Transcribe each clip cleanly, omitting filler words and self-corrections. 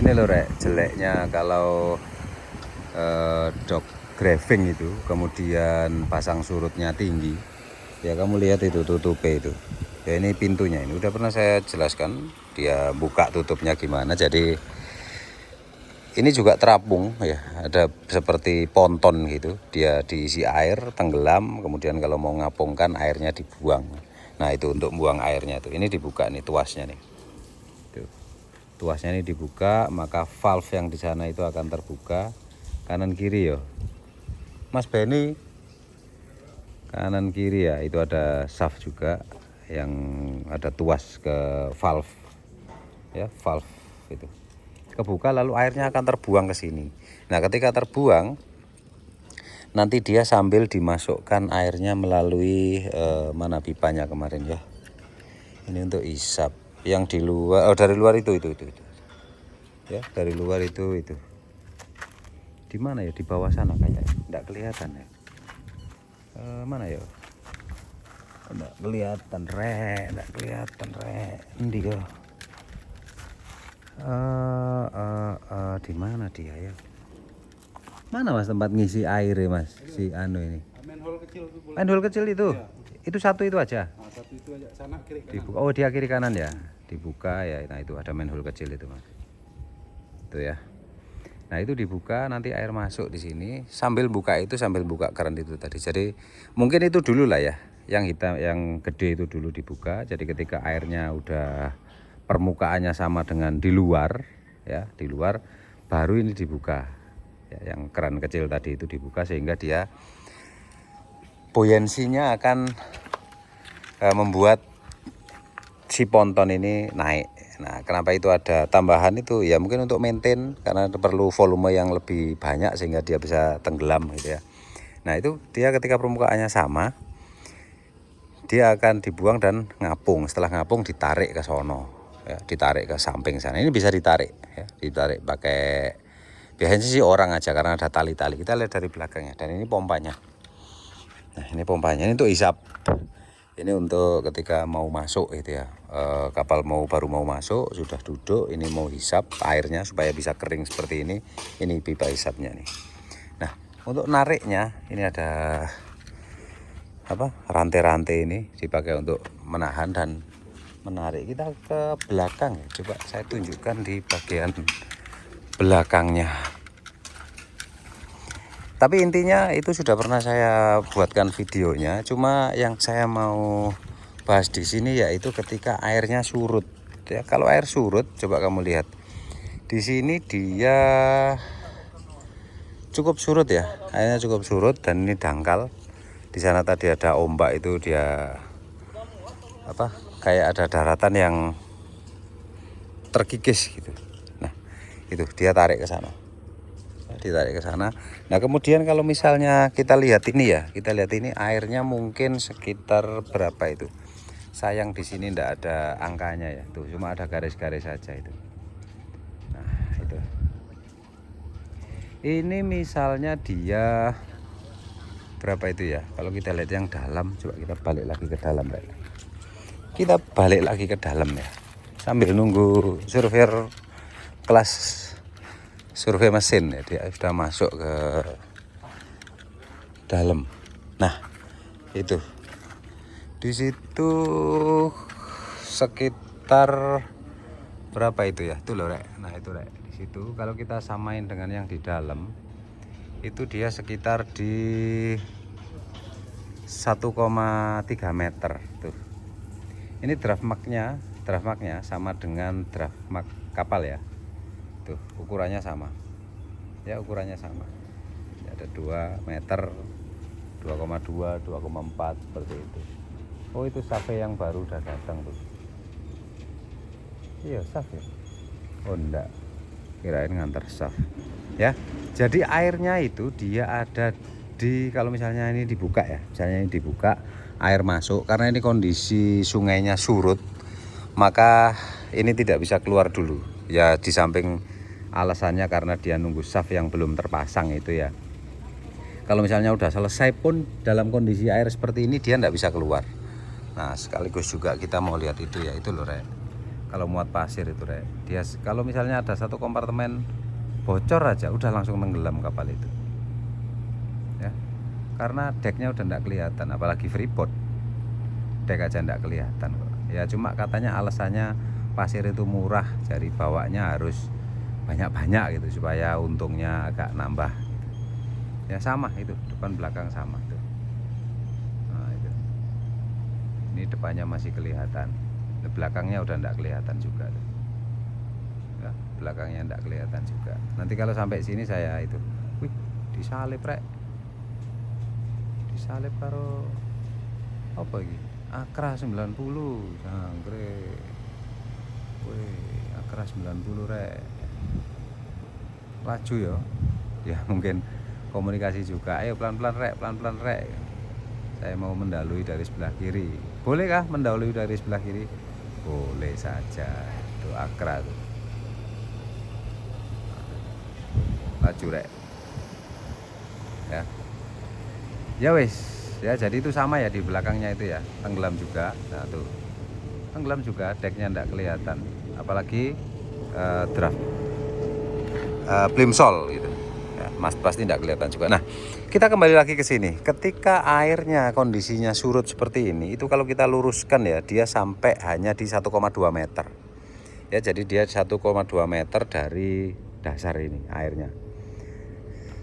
Ini loh rek, jeleknya kalau dok graving itu kemudian pasang surutnya tinggi, ya kamu lihat itu tutupnya itu. Ya ini pintunya, ini udah pernah saya jelaskan dia buka tutupnya gimana. Jadi ini juga terapung ya, ada seperti ponton gitu, dia diisi air tenggelam, kemudian kalau mau ngapungkan airnya dibuang. Nah itu untuk buang airnya itu, ini dibuka nih tuasnya nih. Tuh. Tuasnya ini dibuka, maka valve yang di sana itu akan terbuka kanan kiri ya. Mas Benny, kanan kiri ya, itu ada shaft juga yang ada tuas ke valve ya, valve itu kebuka, lalu airnya akan terbuang ke sini. Nah ketika terbuang nanti dia sambil dimasukkan airnya melalui mana pipanya kemarin ya, ini untuk isap yang di luar, dari luar itu ya, dari luar itu di mana ya, di bawah sana kayaknya enggak kelihatan ya, mana ya, enggak kelihatan rek endi ya, di mana dia ya, mana mas tempat ngisi air ya mas, si anu ini manhole kecil itu ya. Itu satu itu aja. Nah, satu itu aja, sana kiri kanan. Dibuka. Oh dia kiri kanan ya, dibuka ya. Nah itu ada manhole kecil itu mas, itu ya. Nah itu dibuka, nanti air masuk di sini, sambil buka itu sambil buka keran itu tadi. Jadi mungkin itu dulu lah ya, yang hitam yang gede itu dulu dibuka. Jadi ketika airnya udah permukaannya sama dengan di luar ya, di luar baru ini dibuka ya, yang keran kecil tadi itu dibuka sehingga dia buoyansinya akan membuat si ponton ini naik. Nah kenapa itu ada tambahan itu ya, mungkin untuk maintain karena perlu volume yang lebih banyak sehingga dia bisa tenggelam gitu ya. Nah itu dia ketika permukaannya sama, dia akan dibuang dan ngapung. Setelah ngapung ditarik ke sono ya, ditarik ke samping sana. Ini bisa ditarik ya, ditarik pakai, biasanya sih orang aja karena ada tali-tali. Kita lihat dari belakangnya, dan ini pompanya. Nah ini pompanya, ini untuk isap. Ini untuk ketika mau masuk itu ya, kapal baru mau masuk, sudah duduk, ini mau hisap airnya supaya bisa kering seperti ini. Ini pipa hisapnya nih. Nah untuk nariknya ini ada apa, rantai-rantai ini dipakai untuk menahan dan menarik. Kita ke belakang ya, coba saya tunjukkan di bagian belakangnya. Tapi intinya itu sudah pernah saya buatkan videonya. Cuma yang saya mau bahas di sini yaitu ketika airnya surut. Ya, kalau air surut, coba kamu lihat. Di sini dia cukup surut ya. Airnya cukup surut dan ini dangkal. Di sana tadi ada ombak itu, dia apa? Kayak ada daratan yang terkikis gitu. Nah, itu dia tarik ke sana. Ditarik ke sana. Nah kemudian kalau misalnya kita lihat ini ya, kita lihat ini airnya mungkin sekitar berapa itu. Sayang di sini tidak ada angkanya ya, tuh cuma ada garis-garis saja itu. Nah itu. Ini misalnya dia berapa itu ya? Kalau kita lihat yang dalam, coba kita balik lagi ke dalam, Pak. Kita balik lagi ke dalam ya, sambil nunggu surveyor kelas survei mesin ya, dia sudah masuk ke dalam. Nah itu di situ sekitar berapa itu ya, tuh loh rek. Nah itu rek, di situ kalau kita samain dengan yang di dalam itu dia sekitar di 1,3 meter tuh. Ini draft marknya sama dengan draft mark kapal ya. Tuh ukurannya sama ya, ukurannya sama ya, ada 2 meter, 2,2, 2,4 seperti itu. Oh itu safe yang baru udah datang tuh. Iya safe ya, oh enggak, kirain nganter saf ya. Jadi airnya itu dia ada di, kalau misalnya ini dibuka ya, misalnya ini dibuka, air masuk, karena ini kondisi sungainya surut, maka ini tidak bisa keluar dulu ya. Di samping alasannya karena dia nunggu shaft yang belum terpasang itu ya. Kalau misalnya udah selesai pun dalam kondisi air seperti ini dia tidak bisa keluar. Nah sekaligus juga kita mau lihat itu ya, itu loh rek. kalau muat pasir itu Rek. Dia kalau misalnya ada satu kompartemen bocor aja udah langsung tenggelam kapal itu. Ya. Karena deknya udah enggak kelihatan, apalagi freeport. Dek aja enggak kelihatan kok. Ya cuma katanya alasannya pasir itu murah, jadi bawanya harus banyak-banyak gitu supaya untungnya agak nambah. Ya sama itu, depan belakang sama tuh. Nah, itu. Ini depannya masih kelihatan. Belakangnya udah enggak kelihatan juga tuh. Ya, belakangnya enggak kelihatan juga. Nanti kalau sampai sini saya itu, wih, disalip Rek. Disalip karo apa iki? Akra 90 jangkrik. Wih, Akra 90 Rek. Laju ya. Ya mungkin komunikasi juga. Ayo pelan-pelan Rek, pelan-pelan Rek. Saya mau mendahului dari sebelah kiri. Bolehkah mendahului dari sebelah kiri? Boleh saja. Itu Akra tuh. Laju Rek. Ya. Ya wis, ya jadi itu sama ya di belakangnya itu ya, tenggelam juga. Nah tuh, tenggelam juga, deknya enggak kelihatan, apalagi draft plimsoll gitu. Ya, Mas pasti enggak kelihatan juga. Nah, kita kembali lagi ke sini. Ketika airnya kondisinya surut seperti ini, itu kalau kita luruskan ya, dia sampai hanya di 1,2 meter. Ya, jadi dia 1,2 meter dari dasar ini airnya.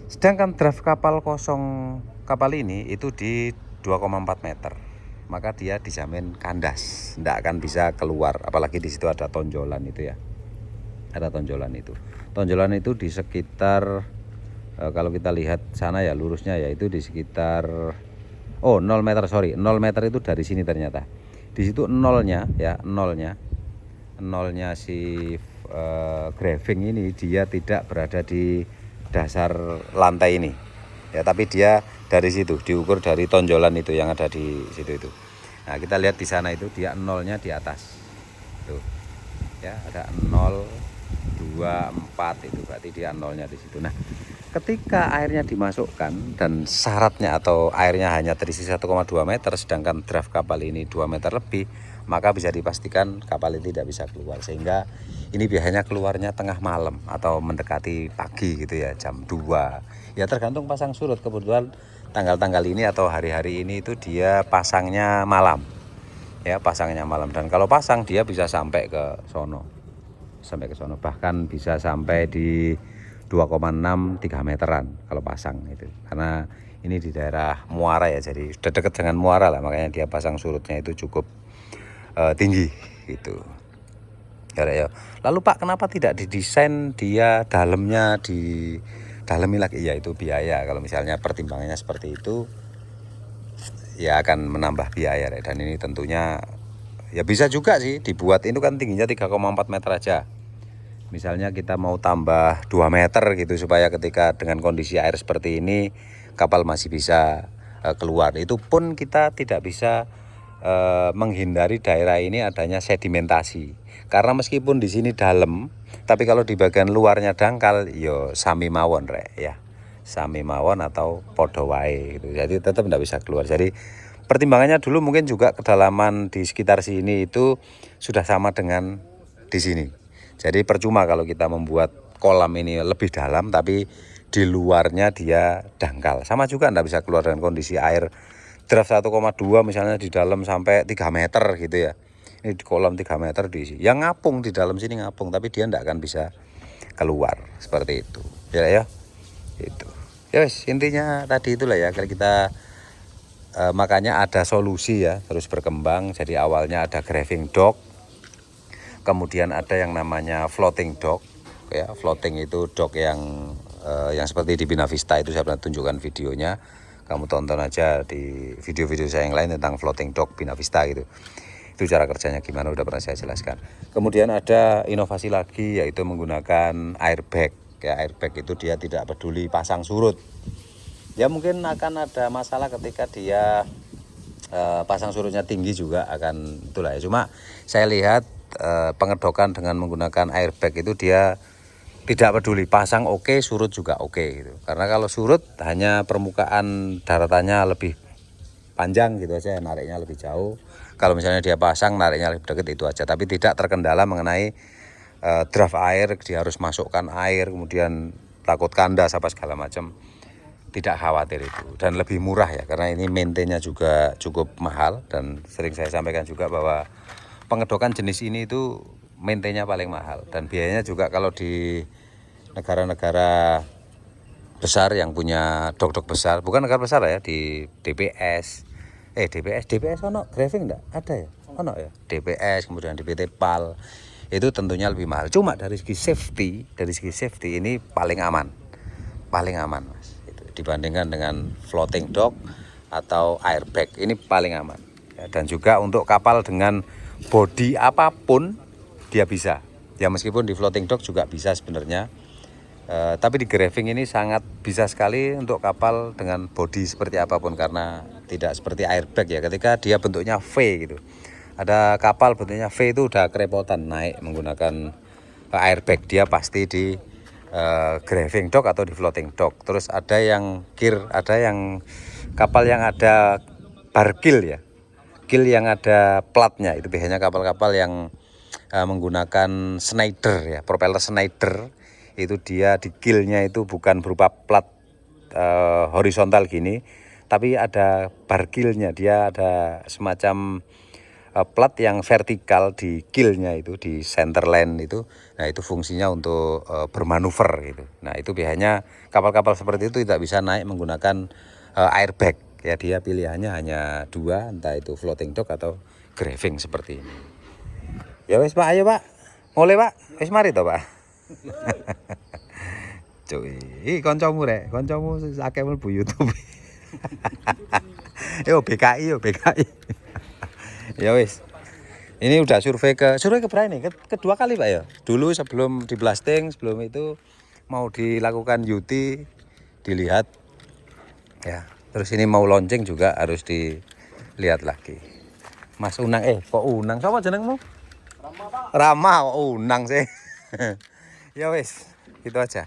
Sedangkan draft kapal kosong kapal ini itu di 2,4 meter. Maka dia dijamin kandas, tidak akan bisa keluar. Apalagi di situ ada tonjolan itu ya. Ada tonjolan itu. Tonjolan itu di sekitar kalau kita lihat sana ya lurusnya ya itu di sekitar 0 meter, sorry, 0 meter itu dari sini ternyata. Di situ nolnya ya, nolnya si graving ini dia tidak berada di dasar lantai ini ya, tapi dia dari situ diukur dari tonjolan itu yang ada di situ itu. Nah kita lihat di sana itu dia nolnya di atas tuh ya, ada 0, 2, 4 itu berarti dia nolnya di situ. Nah ketika airnya dimasukkan dan syaratnya atau airnya hanya terisi 1,2 meter sedangkan draft kapal ini 2 meter lebih, maka bisa dipastikan kapal ini tidak bisa keluar. Sehingga ini biasanya keluarnya tengah malam atau mendekati pagi gitu ya, jam 2. Ya tergantung pasang surut. Kebetulan tanggal-tanggal ini atau hari-hari ini itu dia pasangnya malam. Ya, pasangnya malam, dan kalau pasang dia bisa sampai ke sono. Sampai ke sono, bahkan bisa sampai di 2,6 3 meteran kalau pasang itu. Karena ini di daerah muara ya, jadi sudah dekat dengan muara lah, makanya dia pasang surutnya itu cukup tinggi gitu. Ya. Lalu Pak, kenapa tidak didesain dia dalamnya didalami lagi? Ya itu biaya. Kalau misalnya pertimbangannya seperti itu, ya akan menambah biaya. Dan ini tentunya ya bisa juga sih dibuat, itu kan tingginya 3,4 meter aja. Misalnya kita mau tambah 2 meter gitu supaya ketika dengan kondisi air seperti ini kapal masih bisa keluar. Itu pun kita tidak bisa menghindari daerah ini adanya sedimentasi. Karena meskipun di sini dalam, tapi kalau di bagian luarnya dangkal, yo sami mawon Rek ya. Sami mawon atau podo wae gitu. Jadi tetap tidak bisa keluar. Jadi pertimbangannya dulu mungkin juga kedalaman di sekitar sini itu sudah sama dengan di sini. Jadi percuma kalau kita membuat kolam ini lebih dalam tapi di luarnya dia dangkal. Sama juga tidak bisa keluar dengan kondisi air draft 1,2 misalnya di dalam sampai 3 meter gitu ya. Ini di kolam 3 meter diisi. Yang ngapung di dalam sini ngapung, tapi dia tidak akan bisa keluar seperti itu. Ya. Itu. Ya wes, intinya tadi itulah ya, kalau kita makanya ada solusi ya, terus berkembang. Jadi awalnya ada graving dock. Kemudian ada yang namanya floating dock. Ya, floating itu dock yang seperti di Bina Vista itu saya pernah tunjukkan videonya. Kamu tonton aja di video-video saya yang lain tentang floating dock Bina Vista gitu. Itu cara kerjanya gimana udah pernah saya jelaskan. Kemudian ada inovasi lagi yaitu menggunakan airbag. Ya, airbag itu dia tidak peduli pasang surut. Ya mungkin akan ada masalah ketika dia pasang surutnya tinggi juga akan itulah ya. Cuma saya lihat pengedokan dengan menggunakan airbag itu dia tidak peduli pasang oke, surut juga oke gitu. Karena kalau surut hanya permukaan daratannya lebih panjang gitu aja, nariknya lebih jauh. kalau misalnya dia pasang nariknya lebih dekat itu aja, tapi tidak terkendala mengenai draft air, dia harus masukkan air, kemudian takut kandas apa segala macam. Tidak khawatir itu, dan lebih murah ya, karena ini maintainnya juga cukup mahal. Dan sering saya sampaikan juga bahwa pengedokan jenis ini itu maintainnya paling mahal, dan biayanya juga kalau di negara-negara besar yang punya dok-dok besar, bukan negara besar ya, di DPS ono graving enggak ada ya, ono ya DPS, kemudian di PT PAL, itu tentunya lebih mahal. Cuma dari segi safety ini paling aman Mas, itu dibandingkan dengan floating dock atau airbag, ini paling aman ya. Dan juga untuk kapal dengan bodi apapun dia bisa ya, meskipun di floating dock juga bisa sebenarnya, tapi di graving ini sangat bisa sekali untuk kapal dengan bodi seperti apapun, karena tidak seperti airbag ya, ketika dia bentuknya V gitu. Ada kapal bentuknya V itu udah kerepotan naik menggunakan airbag, dia pasti di graving dock atau di floating dock. Terus ada yang ada yang kapal yang ada bar kill ya, kill yang ada platnya, itu biasanya kapal-kapal yang menggunakan Schneider ya, propeller Schneider, itu dia di killnya itu bukan berupa plat horizontal gini, tapi ada bar killnya, dia ada semacam plat yang vertikal di killnya itu, di center line itu. Nah itu fungsinya untuk bermanuver gitu. Nah itu biasanya kapal-kapal seperti itu tidak bisa naik menggunakan airbag ya, dia pilihannya hanya dua, entah itu floating dock atau graving seperti ini. Ya wes Pak, ayo Pak, mulai Pak, wes mari toh Pak. Cuy, koncomu akeh mlebu YouTube. Yo BKI. Ya wis. Ini udah survei ke berapa nih? Kedua kali Pak ya. Dulu sebelum di blasting, sebelum itu mau dilakukan UT, dilihat ya. Terus ini mau launching juga harus dilihat lagi. Mas Unang, kok Unang? Siapa jenengmu? Rama Pak. Rama kok Unang sih. Ya wis, gitu aja.